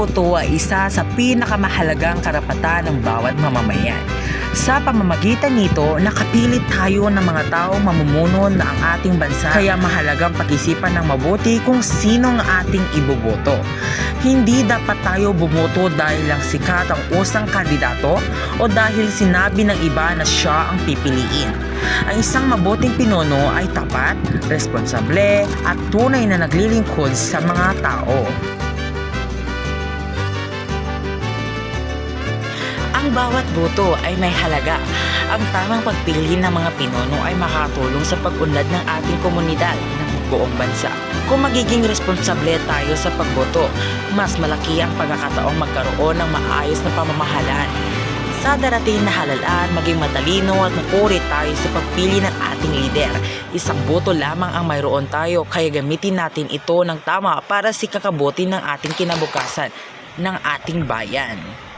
boto ay isa sa pinakamahalagang karapatan ng bawat mamamayan. Sa pamamagitan nito, nakapilit tayo ng mga taong mamumuno na ang ating bansa, kaya mahalagang pag-isipan ng mabuti kung sino ang ating iboboto. Hindi dapat tayo bumoto dahil lang sikat ang usang kandidato o dahil sinabi ng iba na siya ang pipiliin. Ang isang mabuting pinuno ay tapat, responsable at tunay na naglilingkod sa mga tao. Ang bawat boto ay may halaga. Ang tamang pagpili ng mga pinuno ay makakatulong sa pag-unlad ng ating komunidad ng buong bansa. Kung magiging responsable tayo sa pagboto, mas malaki ang pagkakataong magkaroon ng maayos na pamamahalaan. Sa darating na halalaan, maging matalino at mapuri tayo sa pagpili ng ating lider. Isang boto lamang ang mayroon tayo, kaya gamitin natin ito ng tama para sa kakabuti ng ating kinabukasan ng ating bayan.